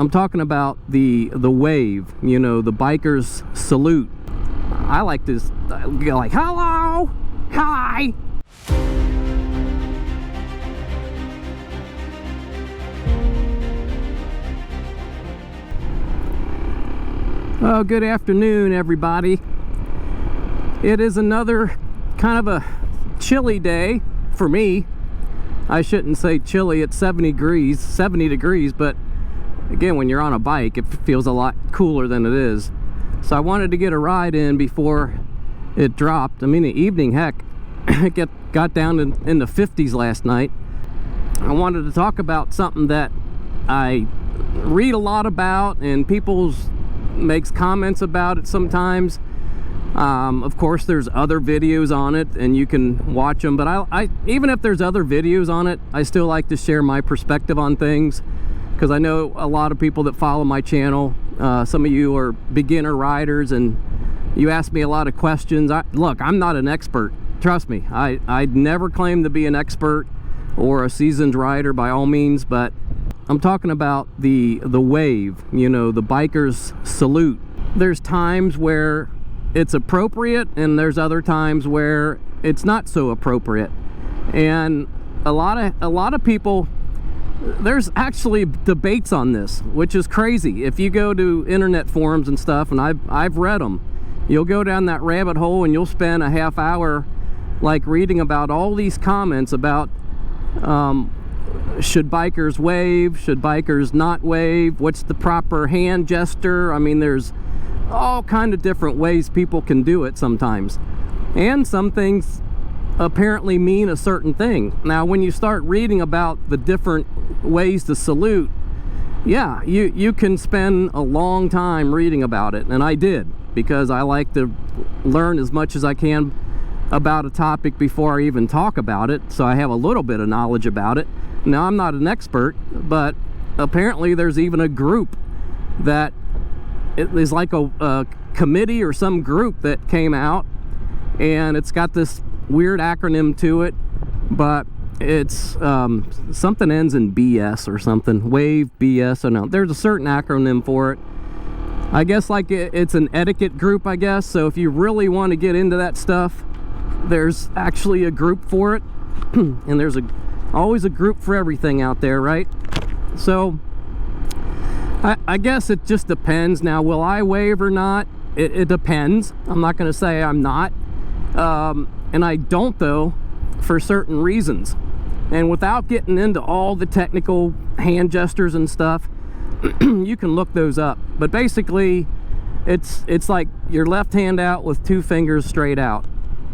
I'm talking about the wave, you know, the biker's salute. I like to go like, hello, hi. Oh, good afternoon, everybody. It is another kind of a chilly day for me. I shouldn't say chilly, it's 70 degrees, but again, when you're on a bike, it feels a lot cooler than it is. So I wanted to get a ride in before it dropped. I mean, the evening, heck, it got down in the 50s last night. I wanted to talk about something that I read a lot about, and people makes comments about it sometimes. Of course, there's other videos on it, and you can watch them. But I even if there's other videos on it, I still like to share my perspective on things, because I know a lot of people that follow my channel. Some of you are beginner riders, and you ask me a lot of questions. Look, I'm not an expert. Trust me. I'd never claim to be an expert or a seasoned rider by all means, but I'm talking about the wave, you know, the biker's salute. There's times where it's appropriate, and there's other times where it's not so appropriate. And a lot of people, there's actually debates on this, which is crazy. If you go to internet forums and stuff, and I've read them, you'll go down that rabbit hole and you'll spend a half hour like reading about all these comments about should bikers wave, should bikers not wave, what's the proper hand gesture. I mean, there's all kind of different ways people can do it sometimes, and some things apparently mean a certain thing. Now, when you start reading about the different ways to salute, yeah, you can spend a long time reading about it, and I did, because I like to learn as much as I can about a topic before I even talk about it, so I have a little bit of knowledge about it. Now, I'm not an expert, but apparently there's even a group that it is like a committee or some group that came out, and it's got this weird acronym to it, but it's something ends in BS or something, wave, BS, I don't know. There's a certain acronym for it. I guess like it's an etiquette group, I guess. So if you really want to get into that stuff, there's actually a group for it. And there's always a group for everything out there, right? So I guess it just depends. Now, will I wave or not? It depends. I'm not going to say I'm not. And I don't, though, for certain reasons. And without getting into all the technical hand gestures and stuff, you can look those up. But basically, it's like your left hand out with two fingers straight out.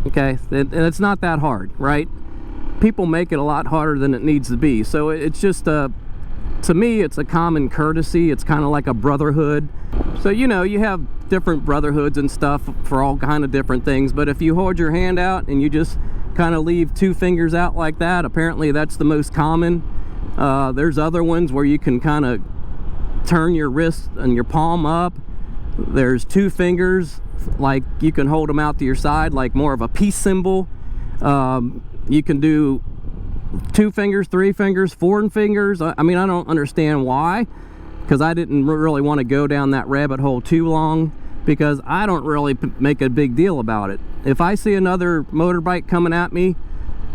Okay? And it's not that hard, right? People make it a lot harder than it needs to be. So it's just to me, it's a common courtesy. It's kind of like a brotherhood. So, you know, you have different brotherhoods and stuff for all kind of different things. But if you hold your hand out and you just kind of leave two fingers out like that, apparently that's the most common. There's other ones where you can kind of turn your wrist and your palm up. There's two fingers, like you can hold them out to your side, like more of a peace symbol. You can do 2 fingers, 3 fingers, 4 fingers. I mean, I don't understand why, because I didn't really want to go down that rabbit hole too long, because I don't really make a big deal about it. If I see another motorbike coming at me,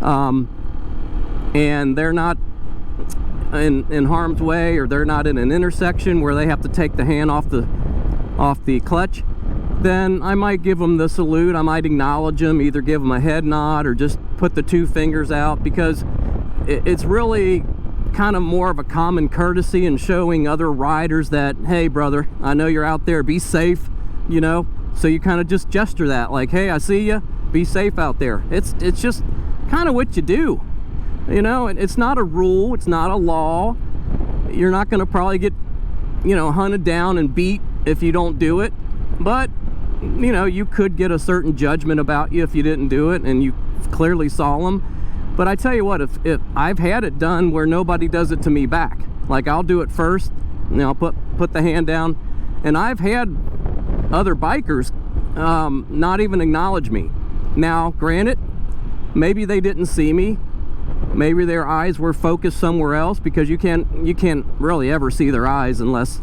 and they're not in harm's way, or they're not in an intersection where they have to take the hand off the clutch, then I might give them the salute. I might acknowledge them, either give them a head nod or just put the 2 fingers out, because it's really kind of more of a common courtesy and showing other riders that, hey brother, I know you're out there, be safe, you know. So you kind of just gesture that, like, hey, I see you, be safe out there. It's just kind of what you do, you know. It's not a rule, it's not a law. You're not going to probably get, you know, hunted down and beat if you don't do it, but you know, you could get a certain judgment about you if you didn't do it and you clearly saw them. But I tell you what, if I've had it done where nobody does it to me back, like I'll do it first, and I'll put the hand down, and I've had other bikers not even acknowledge me. Now, granted, maybe they didn't see me, maybe their eyes were focused somewhere else, because you can't really ever see their eyes unless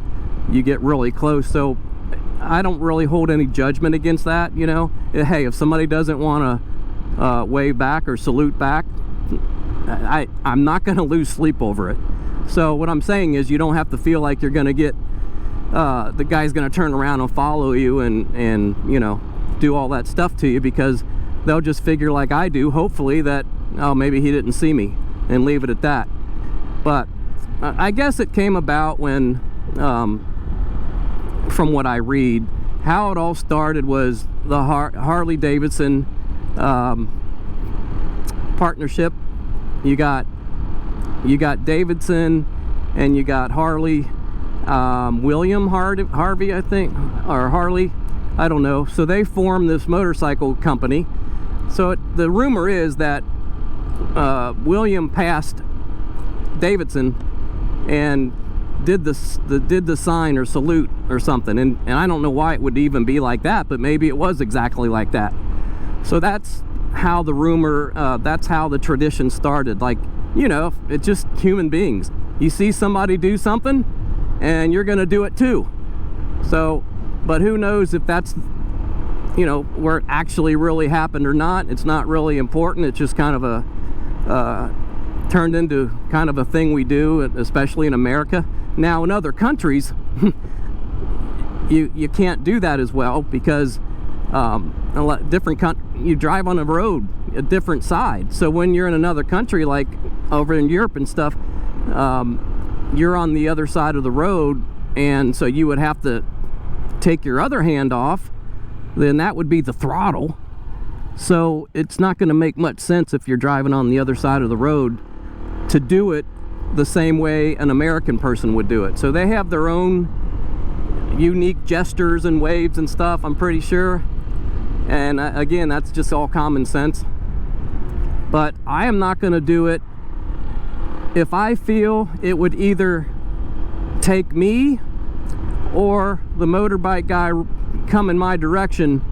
you get really close. So I don't really hold any judgment against that, you know. Hey, if somebody doesn't want to wave back or salute back, I'm not going to lose sleep over it. So what I'm saying is, you don't have to feel like you're going to get the guy's going to turn around and follow you and you know, do all that stuff to you, because they'll just figure, like I do, hopefully, that, oh, maybe he didn't see me, and leave it at that. But I guess it came about when, from what I read, how it all started was the Harley Davidson partnership. You got Davidson, and you got Harley, William Harvey, I think, or Harley, I don't know. So they formed this motorcycle company. So the rumor is that William passed Davidson and did the sign or salute or something, and I don't know why it would even be like that, but maybe it was exactly like that. So that's how the rumor, that's how the tradition started. Like, you know, it's just human beings. You see somebody do something, and you're gonna do it too. So, but who knows if that's, you know, where it actually really happened or not. It's not really important. It's just kind of a turned into kind of a thing we do, especially in America. Now in other countries, you can't do that as well, because a lot different you drive on a road a different side. So when you're in another country, like over in Europe and stuff, you're on the other side of the road, and so you would have to take your other hand off, then that would be the throttle. So it's not going to make much sense if you're driving on the other side of the road to do it the same way an American person would do it. So they have their own unique gestures and waves and stuff, I'm pretty sure. And again, that's just all common sense. But I am not going to do it if I feel it would either take me or the motorbike guy come in my direction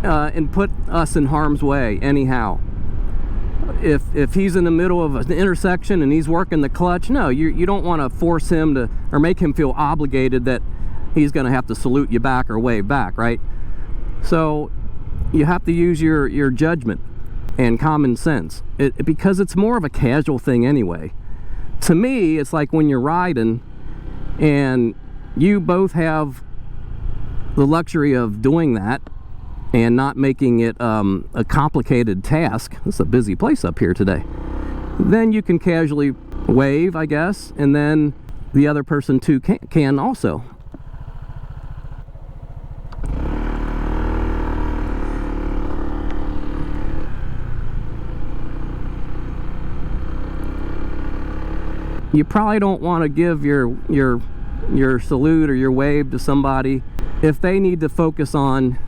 and put us in harm's way anyhow. If he's in the middle of an intersection and he's working the clutch, no, you don't want to force him to, or make him feel obligated that he's going to have to salute you back or wave back, right? So you have to use your judgment and common sense, because it's more of a casual thing anyway. To me, it's like when you're riding and you both have the luxury of doing that and not making it a complicated task. It's a busy place up here today. Then you can casually wave, I guess, and then the other person too can also. You probably don't want to give your salute or your wave to somebody if they need to focus on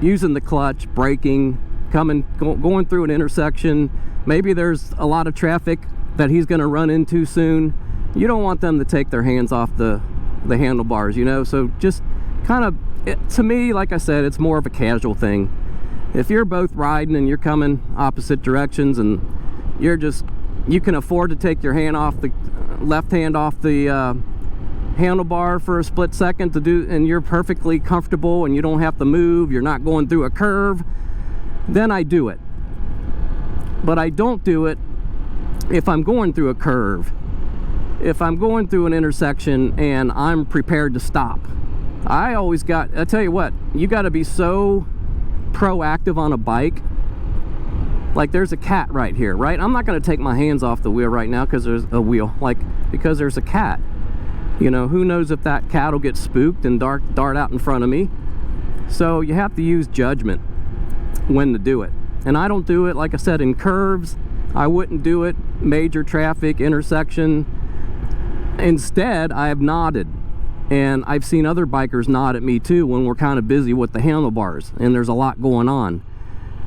using the clutch, braking, going through an intersection. Maybe there's a lot of traffic that he's going to run into soon. You don't want them to take their hands off the handlebars, you know. So just kind of, to me, like I said, it's more of a casual thing. If you're both riding and you're coming opposite directions and you can afford to take your hand off the left hand off the handlebar for a split second to do, and you're perfectly comfortable and you don't have to move, you're not going through a curve, then I do it. But I don't do it if I'm going through a curve, if I'm going through an intersection and I'm prepared to stop. I tell you what, you got to be so proactive on a bike. Like, there's a cat right here, right? I'm not going to take my hands off the wheel right now because there's because there's a cat. You know, who knows if that cat will get spooked and dart out in front of me. So you have to use judgment when to do it. And I don't do it, like I said, in curves. I wouldn't do it major traffic intersection. Instead, I have nodded. And I've seen other bikers nod at me too when we're kind of busy with the handlebars and there's a lot going on.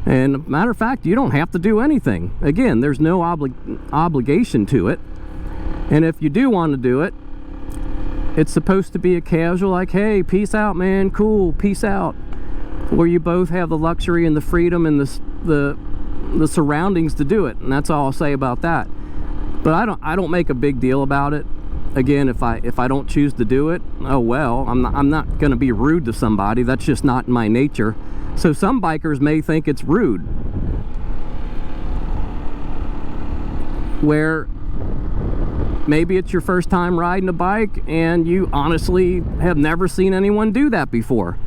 And matter of fact, you don't have to do anything. Again, there's no obligation to it. And if you do want to do it, it's supposed to be a casual, like, hey, peace out, man, cool, peace out. Where you both have the luxury and the freedom and the the surroundings to do it, and that's all I'll say about that. But I don't make a big deal about it. Again, if I don't choose to do it, oh well, I'm not going to be rude to somebody. That's just not my nature. So some bikers may think it's rude, where maybe it's your first time riding a bike and you honestly have never seen anyone do that before.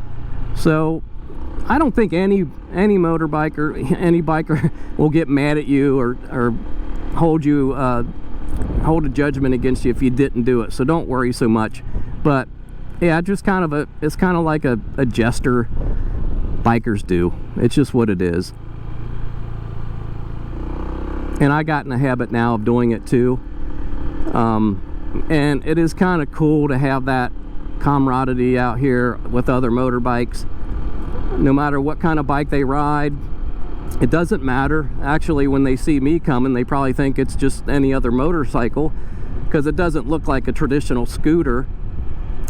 So I don't think any motorbiker, any biker will get mad at you or hold a judgment against you if you didn't do it. So don't worry so much. But yeah, just kind of it's kind of like a gesture bikers do. It's just what it is. And I got in the habit now of doing it too. And it is kind of cool to have that camaraderie out here with other motorbikes. No matter what kind of bike they ride, it doesn't matter. Actually, when they see me coming, they probably think it's just any other motorcycle, because it doesn't look like a traditional scooter.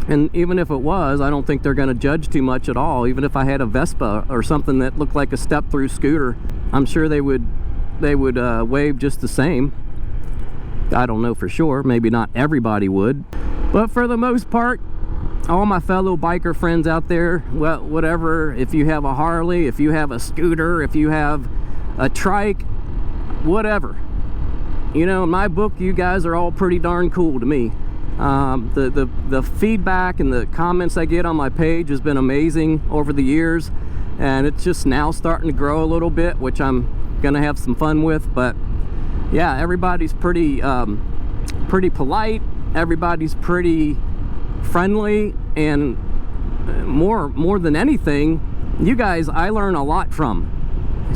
And even if it was, I don't think they're going to judge too much at all. Even if I had a Vespa or something that looked like a step-through scooter, I'm sure they would wave just the same. I don't know for sure. Maybe not everybody would, but for the most part, all my fellow biker friends out there, well, whatever, if you have a Harley, if you have a scooter, if you have a trike, whatever, you know, in my book, you guys are all pretty darn cool to me. The feedback and the comments I get on my page has been amazing over the years, and it's just now starting to grow a little bit, which I'm gonna have some fun with. But yeah, everybody's pretty polite, everybody's pretty friendly, and more than anything, you guys I learn a lot from.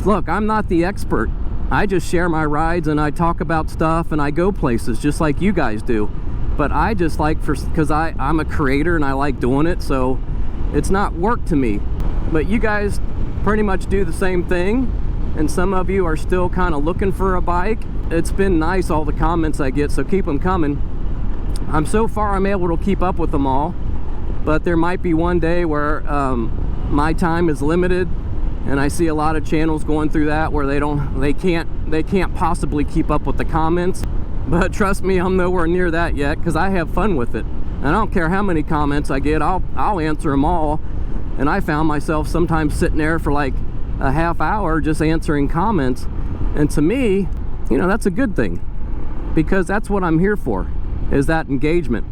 Look, I'm not the expert. I just share my rides and I talk about stuff and I go places just like you guys do. But I just like, because I'm a creator and I like doing it, so it's not work to me. But you guys pretty much do the same thing, and some of you are still kind of looking for a bike. It's been nice, all the comments I get, so keep them coming. So far I'm able to keep up with them all, but there might be one day where my time is limited, and I see a lot of channels going through that where they can't possibly keep up with the comments. But trust me, I'm nowhere near that yet, because I have fun with it, and I don't care how many comments I get, I'll answer them all. And I found myself sometimes sitting there for like a half hour just answering comments, and to me, you know, that's a good thing, because that's what I'm here for, is that engagement.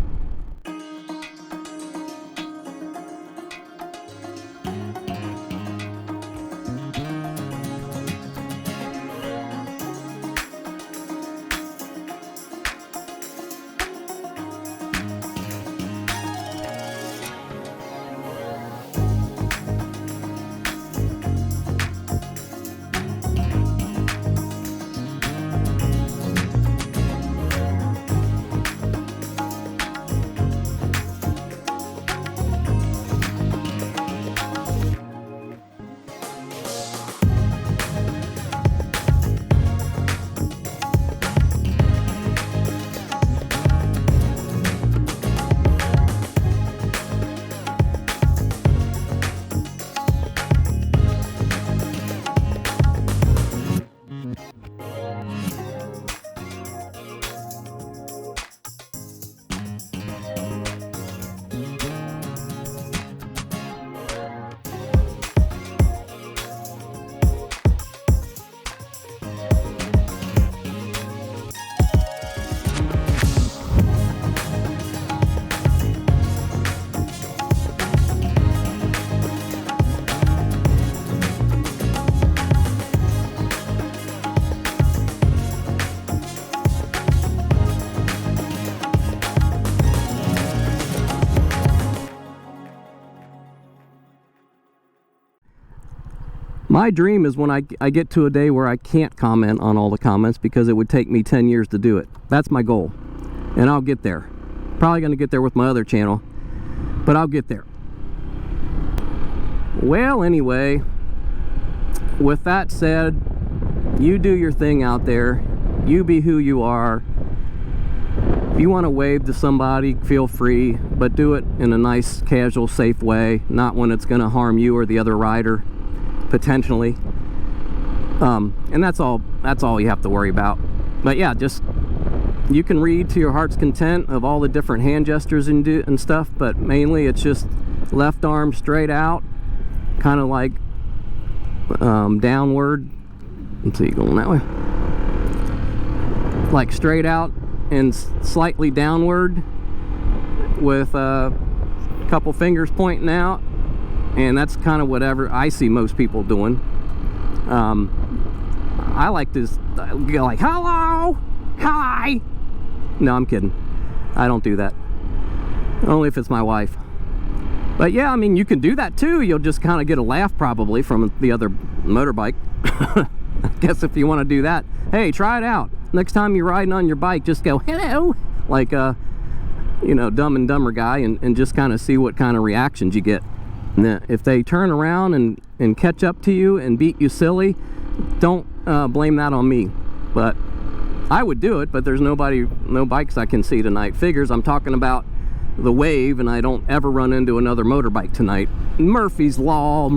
My dream is when I get to a day where I can't comment on all the comments, because it would take me 10 years to do it. That's my goal, and I'll get there. Probably going to get there with my other channel, but I'll get there. Well, anyway, with that said, you do your thing out there. You be who you are. If you want to wave to somebody, feel free, but do it in a nice, casual, safe way, not when it's going to harm you or the other rider, potentially. And that's all you have to worry about. But yeah, just you can read to your heart's content of all the different hand gestures and stuff, but mainly it's just left arm straight out, kind of like downward. Let's see, going that way, like straight out and slightly downward with a couple fingers pointing out, and that's kind of whatever I see most people doing. I like this, go like, hello, hi. No, I'm kidding. I don't do that. Only if it's my wife. But yeah, I mean, you can do that too. You'll just kind of get a laugh probably from the other motorbike. I guess if you want to do that, hey, try it out. Next time you're riding on your bike, just go, hello, like you know, Dumb and Dumber guy, and just kind of see what kind of reactions you get. And then if they turn around and catch up to you and beat you silly, don't blame that on me. But I would do it, but there's no bikes I can see tonight. Figures I'm talking about the wave, and I don't ever run into another motorbike tonight. Murphy's Law,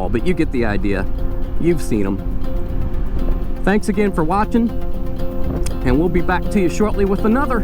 but you get the idea. You've seen them. Thanks again for watching, and we'll be back to you shortly with another.